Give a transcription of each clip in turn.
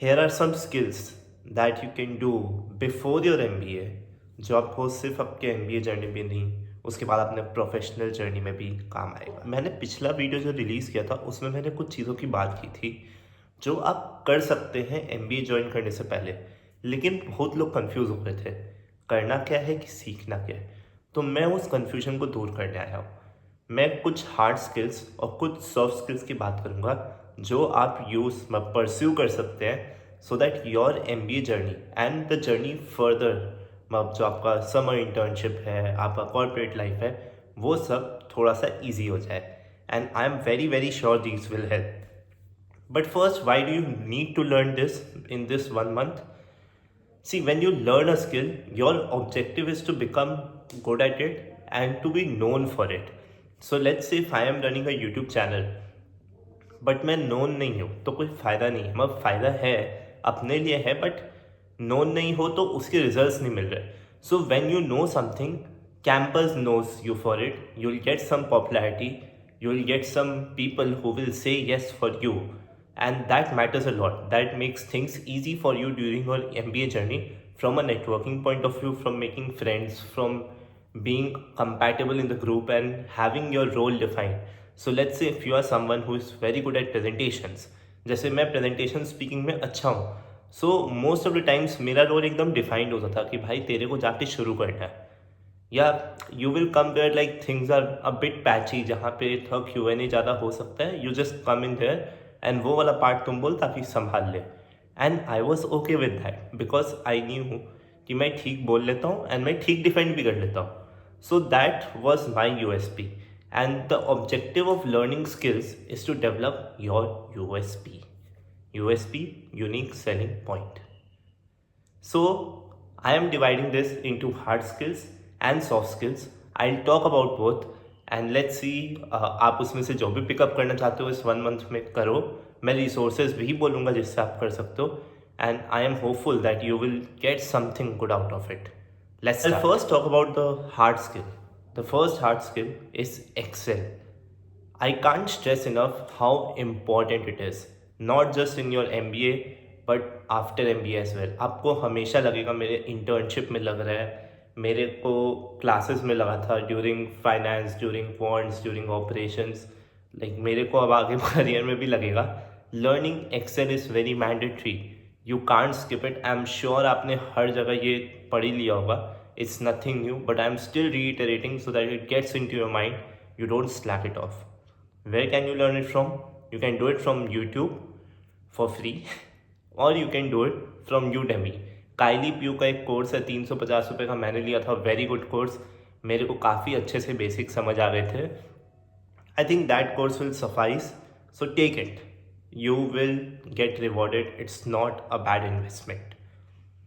Here are some skills that you can do before your MBA जो आपको सिर्फ आपके MBA जर्नी में नहीं, उसके बाद अपने प्रोफेशनल जर्नी में भी काम आएगा। मैंने पिछला वीडियो जो रिलीज़ किया था उसमें मैंने कुछ चीज़ों की बात की थी जो आप कर सकते हैं MBA ज्वाइन करने से पहले, लेकिन बहुत लोग कंफ्यूज हो गए थे करना क्या है कि सीखना क्या है। तो मैं उस कंफ्यूजन को दूर करने आया हूँ। मैं कुछ हार्ड स्किल्स और कुछ सॉफ्ट स्किल्स की बात करूँगा जो आप यूज़ परस्यू कर सकते हैं so that your MBA journey and the journey further, मतलब जो आपका समर इंटर्नशिप है, आपका कॉर्पोरेट लाइफ है, वो सब थोड़ा सा ईजी हो जाए। And I am very very sure this will help. But first, why do you need to learn this in this 1 month? See, when you learn a skill, your objective is to become good at it and to be known for it. So let's say if I am running a YouTube channel, but मैं known नहीं हूँ तो कोई फ़ायदा नहीं है। मतलब फ़ायदा है, अपने लिए है, बट नोन नहीं हो तो उसके रिजल्ट्स नहीं मिल रहे। So when you know something, campus knows you for it, you will get some popularity, you will get some people who will say yes for you, and that matters a lot. That makes things easy for you during your MBA journey, from a networking point of view, from making friends, from being compatible in the group and having your role defined. So let's say if you are someone who is very good at presentations, जैसे मैं presentation speaking में अच्छा हूँ, so most of the times मेरा role एकदम defined होता था कि भाई तेरे को जाके शुरू करना है, या you will come there like things are a bit patchy जहाँ पे थोड़ा Q&A ज़्यादा हो सकता है, you just come in there and वो वाला पार्ट तुम बोल ताकि संभाल ले। And I was okay with that because I knew कि मैं ठीक बोल लेता हूँ एंड मैं ठीक डिफेंड भी कर लेता हूँ। So that was my USP, and the objective of learning skills is to develop your USP, unique selling point. So I am dividing this into hard skills and soft skills. I'll talk about both and let's see आप उसमें से जो भी pickup करना चाहते हो इस 1 month में करो। मैं रिसोर्सेज भी बोलूँगा जिससे आप कर सकते हो, and I am hopeful that you will get something good out of it. Let's first talk about the hard skill. The first hard skill is Excel. I can't stress enough how important it is, not just in your MBA but after MBA as well. आपको हमेशा लगेगा मेरे internship में लग रहा है, मेरे को क्लासेस में लगा था, during finance, during quants, during operations, like मेरे को अब आगे करियर में भी लगेगा। Learning Excel is very mandatory, you can't skip it. I am sure आपने हर जगह ये पढ़ ही लिया होगा, it's nothing new, but I am still reiterating so that it gets into your mind, you don't slack it off. Where can you learn it from? You can do it from YouTube for free or you can do it from Udemy. काइली प्यू का एक course है 350 रुपये का, मैंने लिया था, very good course, मेरे को काफ़ी अच्छे से बेसिक समझ आ गए थे। I think that course will suffice, so take it, you will get rewarded, it's not a bad investment.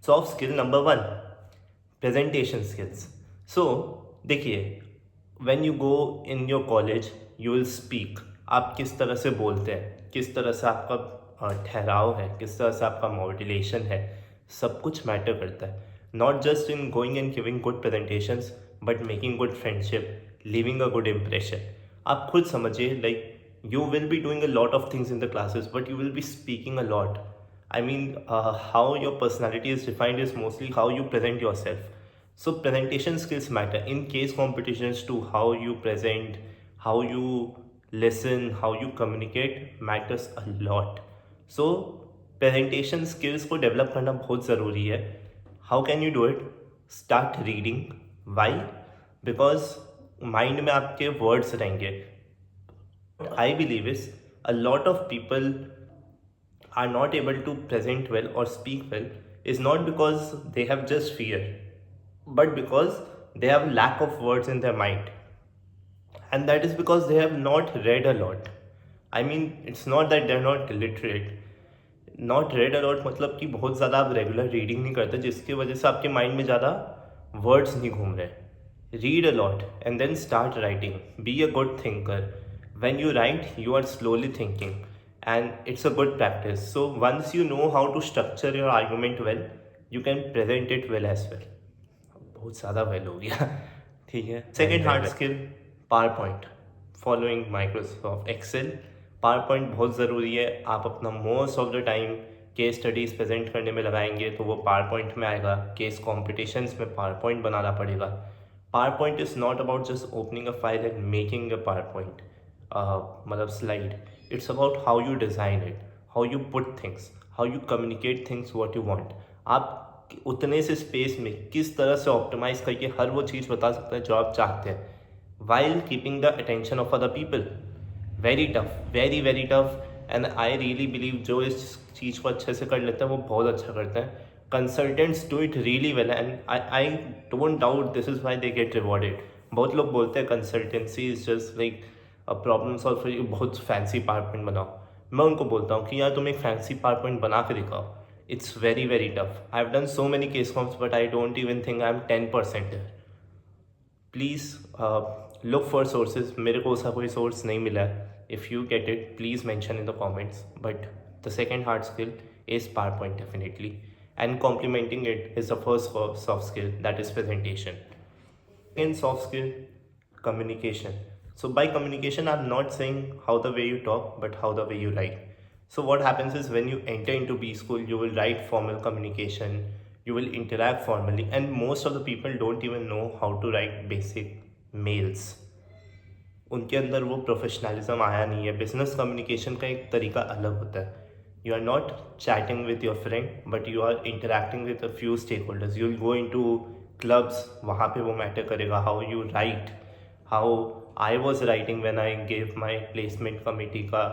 Soft skill number 1, presentation skills. So देखिए, when you go in your college you will speak, आप किस तरह से बोलते हैं, किस तरह से आपका ठहराव है, किस तरह से आपका मॉड्यूलेशन है, सब कुछ मैटर करता है। Not just in going and giving good presentations but making good friendship, living a good impression. आप खुद समझिए, like you will be doing a lot of things in the classes but you will be speaking a lot. I mean, how your personality is defined is mostly how you present yourself. So presentation skills matter in case competitions too. How you present, how you listen, how you communicate matters a lot. So presentation skills को develop करना बहुत ज़रूरी है. How can you do it? Start reading. Why? Because mind में आपके words रहेंगे. What I believe is a lot of people are not able to present well or speak well is not because they have just fear, but because they have lack of words in their mind, and that is because they have not read a lot. I mean, it's not that they're not literate. Not read a lot मतलब कि बहुत ज़्यादा आप regular reading नहीं करते जिसकी वजह से आपके माइंड में ज़्यादा वर्ड्स नहीं घूम रहे। Read a lot and then start writing, be a good thinker. When you write you are slowly thinking and it's a good practice. So once you know how to structure your argument well, you can present it well as well. बहुत ज़्यादा well हो गया ठीक है। Second hard skill, PowerPoint, following Microsoft Excel. PowerPoint बहुत ज़रूरी है। आप अपना most of the time case studies present करने में लगाएंगे तो वो पावर पॉइंट में आएगा, केस कॉम्पिटिशन्स में पावर पॉइंट बनाना पड़ेगा. PowerPoint is not about just opening a file and making a PowerPoint मतलब slide. It's about how you design it, how you put things, how you communicate things what you want. आप उतने से space में किस तरह से optimise करके हर वो चीज़ बता सकते हैं जो आप चाहते हैं, while keeping the attention of other people. Very tough, very very tough. And I really believe जो इस चीज़ को अच्छे से कर लेते हैं वो बहुत अच्छा करते हैं. Consultants do it really well and I don't doubt this is why they get rewarded. बहुत लोग बोलते हैं consultancy is just like a problem solver, you बहुत fancy PowerPoint बनाओ. मैं उनको बोलता हूँ कि यार तुम एक fancy PowerPoint बना के दिखाओ. It's very very tough. I've done so many case comps but I don't even think I'm 10% there. Please look for sources. मेरे को उसका कोई सोर्स नहीं मिला है. If you get it please mention in the comments. But the second hard skill is power point definitely, and complementing it is the first soft skill, that is presentation. In soft skill, communication. So by communication I'm not saying how the way you talk but how the way you write. So what happens is when you enter into B school you will write formal communication, you will interact formally, and most of the people don't even know how to write basic mails. उनके अंदर वो professionalism आया नहीं है. Business communication का एक तरीका अलग होता है. You are not chatting with your friend but you are interacting with a few stake holders. You will go in to clubs, वहाँ पे वो मैटर करेगा. How you write, how I was writing when I gave my placement committee का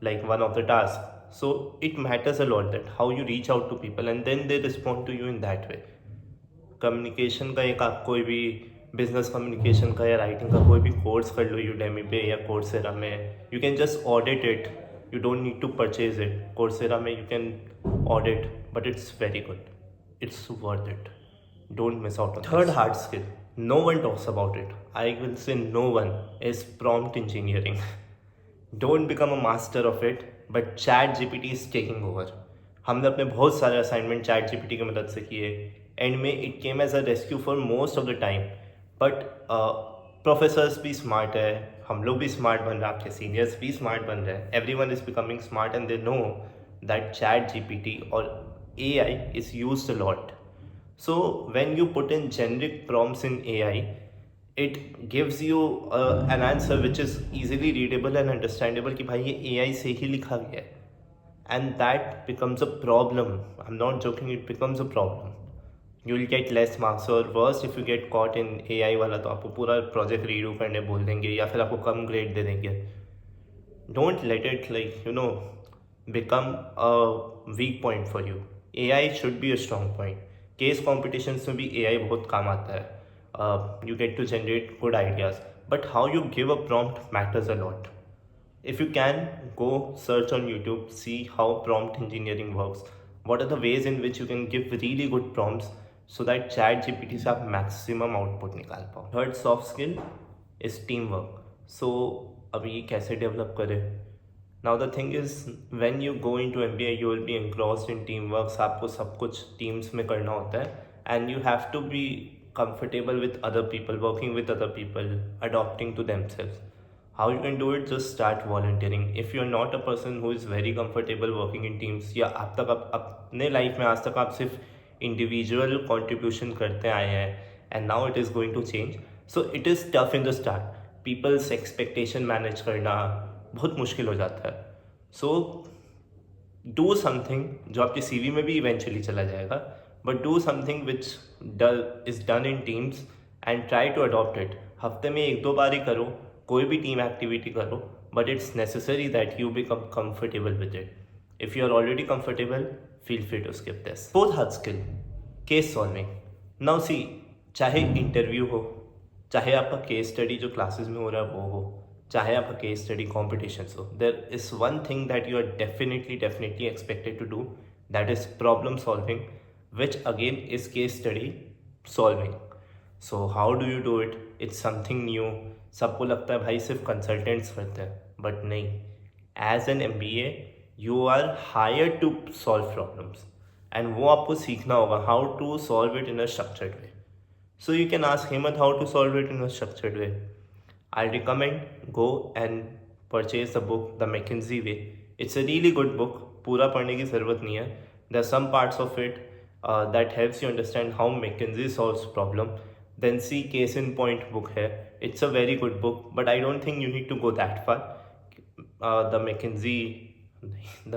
like one of the tasks. So it matters a lot that how you reach out to people and then they respond to you in that way. Communication का एक आप कोई भी business communication का या writing का कोई भी कोर्स कर लो यूडेमी पे या कोर्सेरा में. You can just audit it, you don't need to purchase it. Coursera में you can audit but it's very good, it's worth it. Don't miss out on. Third hard skill, no one talks about it. I will say no one, is prompt engineering. Don't become a master of it but ChatGPT is taking over. हमने अपने बहुत सारे assignment chat GPT की मदद से किए. And में it came as a rescue for most of the time. But professors भी स्मार्ट है, हम लोग भी स्मार्ट बन रहे हैं, आपके सीनियर्स भी स्मार्ट बन रहे हैं. Every one is becoming smart and they know that chat GPT और AI is used a lot. So when you put in generic prompts in AI, it gives you an answer which is easily readable and understandable कि भाई ये AI से ही लिखा गया है. And that becomes a problem. I'm not joking, it becomes a problem. You will get less marks, or worse if you get caught in AI वाला तो आपको पूरा प्रोजेक्ट रीडू करने बोल देंगे या फिर आपको कम ग्रेड दे देंगे. Don't let it become a weak point for you. AI should be a strong point. Case competitions में भी AI बहुत काम आता है. You get to generate good ideas, but how you give a prompt matters a lot. If you can, go search on YouTube, see how prompt engineering works. What are the ways in which you can give really good prompts so that chat GPT से आप maximum output निकाल पाओ. Third soft skill is teamwork. So अभी ये कैसे develop करें? Now the thing is, when you go into MBA, you will be engrossed in teamwork. आपको सब कुछ teams में करना होता है, and you have to be comfortable with other people, working with other people, adapting to themselves. How you can do it? Just start volunteering. If you're not a person who is very comfortable working in teams, या आप तक अपने life में आज तक आप सिर्फ individual contribution करते आए हैं, and now it is going to change. So it is tough in the start. People's expectation manage करना बहुत मुश्किल हो जाता है. सो डू समथिंग जो आपके CV में भी इवेंचुअली चला जाएगा, but do something which is done in teams and try to adopt it. हफ्ते में 1-2 बार ही करो, कोई भी टीम एक्टिविटी करो, but it's necessary that you become comfortable with it. If you are already comfortable, feel free to skip this. Fourth hard skill, case solving. Now see, चाहे interview हो, चाहे आपका केस स्टडी जो classes में हो रहा है वो हो, चाहे आपका केस स्टडी कॉम्पिटिशन्स हो, there is one thing that you are definitely expected to do, that is problem solving, which again is case study solving. So how do you do it? It's something new. सबको लगता है भाई सिर्फ consultants करते हैं, but नहीं. As an MBA you are hired to solve problems, and वो आपको सीखना होगा how to solve it in a structured way. So you can ask Hemant how to solve it in a structured way. I recommend go and purchase the book The McKinsey Way. It's a really good book. पूरा पढ़ने की ज़रूरत नहीं है. There are some parts of it that helps you understand how McKinsey solves problem. Then see Case in Point book है. It's a very good book, but I don't think you need to go that far. The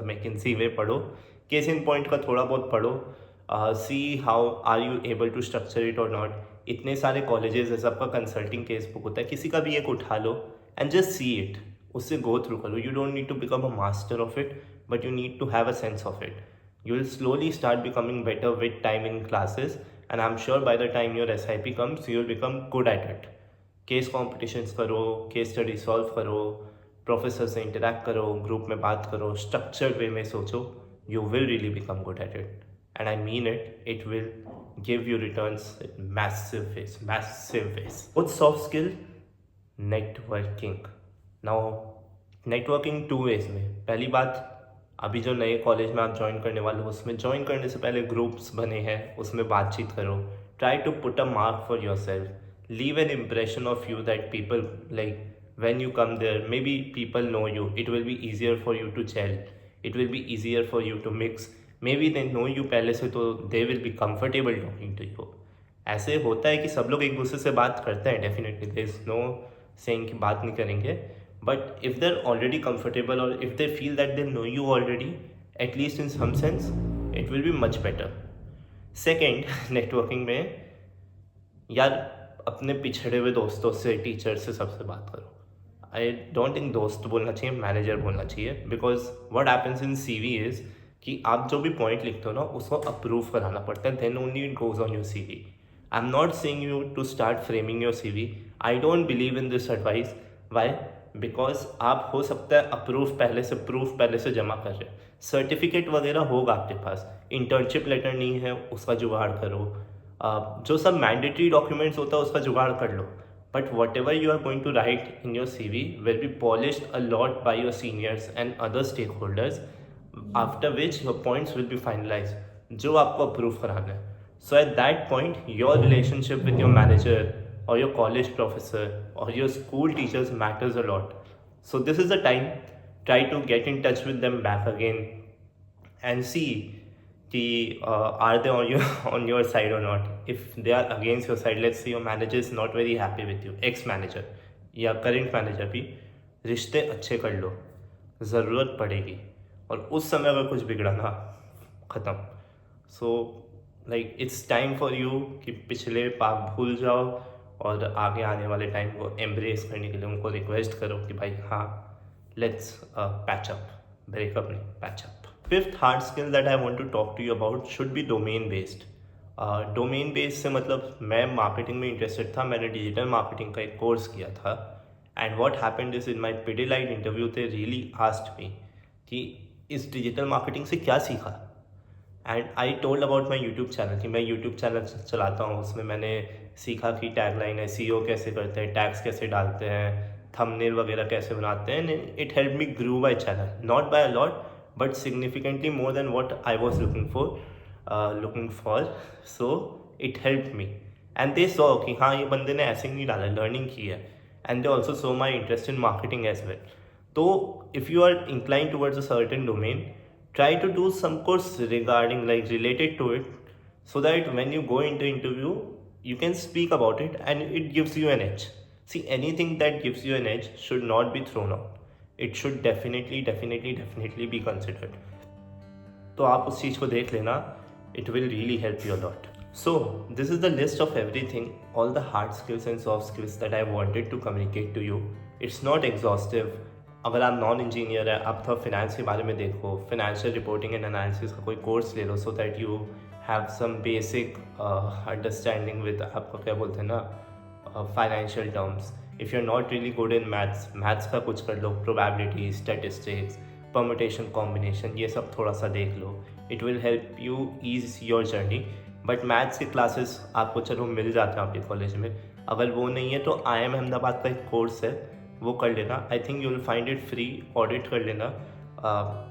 McKinsey way पढ़ो, case in point का थोड़ा बहुत पढ़ो, see how are you able to structure it or not. इतने सारे colleges है, सबका consulting case book होता है, किसी का भी एक उठा लो एंड जस्ट सी इट, उससे गो थ्रू करो. You don't need to become a master of it, but you need to have a sense of it. You will slowly start becoming better with time in classes, and I'm sure by the time your SIP comes, you will become good at it. Case competitions करो, case study solve करो, professor से interact करो, group में बात करो, structured way में सोचो. You will really become good at it, and I mean it. It will give you returns in massive ways. What's soft skill? Networking. Now networking 2 ways में. पहली बात, अभी जो नए कॉलेज में आप ज्वाइन करने वाले हो, उसमें ज्वाइन करने से पहले ग्रुप्स बने हैं, उसमें बातचीत करो. Try to put a mark for your self. Leave an impression of you that people like when you come there. Maybe people know you, it will be easier for you to gel, it will be easier for you to mix. Maybe they know you पहले से, तो they will be comfortable talking to you. ऐसे होता है कि सब लोग एक दूसरे से बात करते हैं, definitely there is no saying कि बात नहीं करेंगे, but if they're already comfortable or if they feel that they know you already, at least in some sense, it will be much better. Second, networking में यार अपने पिछड़े हुए दोस्तों से, टीचर से, सबसे बात करो. आई डोंट थिंक दोस्त बोलना चाहिए, मैनेजर बोलना चाहिए, because what happens in CV is कि आप जो भी पॉइंट लिखते हो ना, उसको अप्रूव कराना पड़ता है, then only it goes on your CV. I am not saying you to start framing your CV. I don't believe in this advice. Why? Because आप हो सकता है प्रूफ पहले से जमा कर रहे हो, सर्टिफिकेट वगैरह होगा आपके पास, इंटर्नशिप लेटर नहीं है, उसका जुगाड़ करो. जो सब मैंडेटरी डॉक्यूमेंट्स होता है उसका जुगाड़ कर लो. But whatever you are going to write in your CV will be polished a lot by your seniors and other stakeholders, after which your points will be finalized, जो आपको अप्रूव कराना है. So at that point, your relationship with your manager or your college professor or your school teachers matters a lot. So this is the time, try to get in touch with them back again and see are they on your side or not. If they are against your side, let's say your manager is not very happy with you, ex manager या current manager भी, रिश्ते अच्छे कर लो, ज़रूरत पड़ेगी. और उस समय अगर कुछ बिगड़ा ना, ख़त्म. So like it's time for you कि पिछले पाप भूल जाओ और आगे आने वाले टाइम को एम्ब्रेस करने के लिए उनको रिक्वेस्ट करो कि भाई हाँ, लेट्स पैच अप, ब्रेकअप नहीं, patch up. Fifth hard skill that I want to talk to you about should be domain based. Domain based से मतलब, मैं मार्केटिंग में इंटरेस्टेड था, मैंने डिजिटल मार्केटिंग का एक कोर्स किया था, and what happened is in my Pidilite interview they really asked me कि इस डिजिटल मार्केटिंग से क्या सीखा. And I told about my YouTube channel कि मैं यूट्यूब चैनल चलाता हूँ, उसमें मैंने सीखा कि टैगलाइन है, SEO कैसे करते हैं, टैग्स कैसे डालते हैं, थंबनेल वगैरह कैसे बनाते हैं. It help me grow my channel, not by a lot but significantly more than what I was looking for. So it helped me, and they saw कि हाँ, ये बंदे ने ऐसे नहीं डाला, लर्निंग की है, and they also saw my interest in marketing as well. So if you are inclined towards a certain domain, try to do some course regarding, like, related to it, so that when you go into interview you can speak about it and it gives you an edge. See, anything that gives you an edge should not be thrown out. It should definitely be considered. तो आप उस चीज़ को देख लेना, it will really help you a lot. So this is the list of everything, all the hard skills and soft skills that I wanted to communicate to you. It's not exhaustive. अगर आप non engineer है, आप थोड़ा finance के बारे में देखो, financial reporting and analysis का कोई कोर्स ले लो, so that you have some basic understanding with, आपको क्या बोलते हैं ना, financial terms. If you are not really good in maths का कुछ कर लो, प्रोबेबिलिटी, स्टैटिस्टिक्स, परमुटेशन, कॉम्बिनेशन, ये सब थोड़ा सा देख लो. It will help you ease your journey. But maths के क्लासेस आपको चलो मिल जाते हैं आपके कॉलेज में, अगर वो नहीं है तो IIM अहमदाबाद का एक कोर्स है, वो कर लेना. I think you will find it free. Audit कर लेना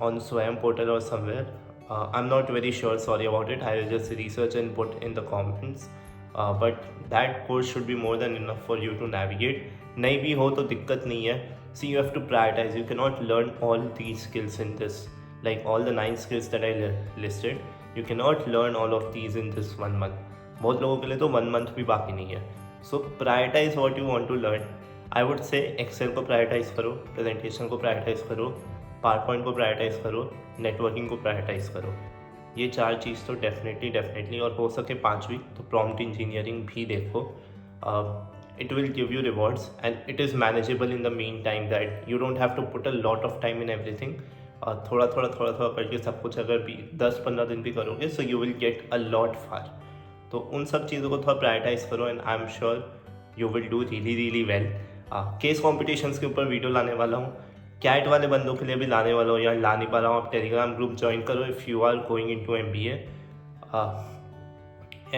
ऑन स्वयं पोर्टल और somewhere. I am not very sure, sorry about it. I will just research and put in the comments. But that course should be more than enough for you to navigate. नहीं भी हो तो दिक्कत नहीं है. See, you have to prioritise. You can not learn all these skills in this like all the 9 skills that I listed, you cannot learn all of these in this 1 month. बहुत लोगों के लिए तो 1 month भी बाकी नहीं है. So prioritize what you want to learn. I would say Excel को prioritize करो, presentation को prioritize करो, PowerPoint को prioritize करो, networking को prioritize करो. ये 4 चीज़ तो डेफिनेटली, और हो सके 5वीं तो prompt engineering भी देखो. It will give you rewards and it is manageable in the meantime that you don't have to put a lot of time in everything. थोड़ा करके सब कुछ अगर भी 10-15 दिन भी करोगे, so you will get a lot far. तो उन सब चीज़ों को थोड़ा प्रायोरिटाइज करो and I am sure you will do really well. Case competitions के ऊपर वीडियो लाने वाला हूँ, कैट वाले बंदों के लिए भी लाने वाला हूँ, या ला नहीं पा रहा हूँ. आप टेलीग्राम ग्रुप ज्वाइन करो if you are going into MBA.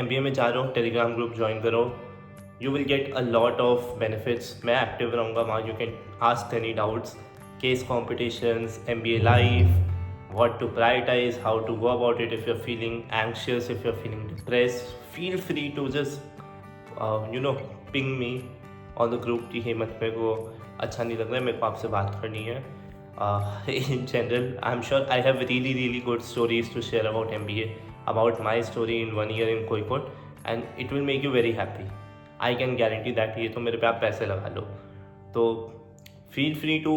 MBA में जा रहे हो, टेलीग्राम ग्रुप ज्वाइन करो. You will get a lot of benefits. मैं एक्टिव रहूँगा वहाँ. You can ask any doubts. Case competitions, MBA life, what to prioritize, how to go about it. If you're feeling anxious, if you're feeling depressed, feel free to just ping me on the group कि हेमंत मेरे को अच्छा नहीं लग रहा है, मेरे को आपसे बात करनी है. In general, I'm sure I have really good stories to share about MBA, about my story in 1 year in Kozhikode, and it will make you very happy. I can guarantee that. ये तो मेरे पे आप पैसे लगा लो. तो feel free to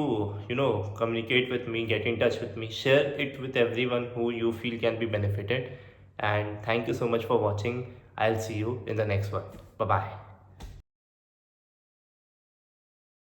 communicate with me, get in touch with me, share it with everyone who you feel can be benefited. And thank you so much for watching. I'll see you in the next one. Bye bye.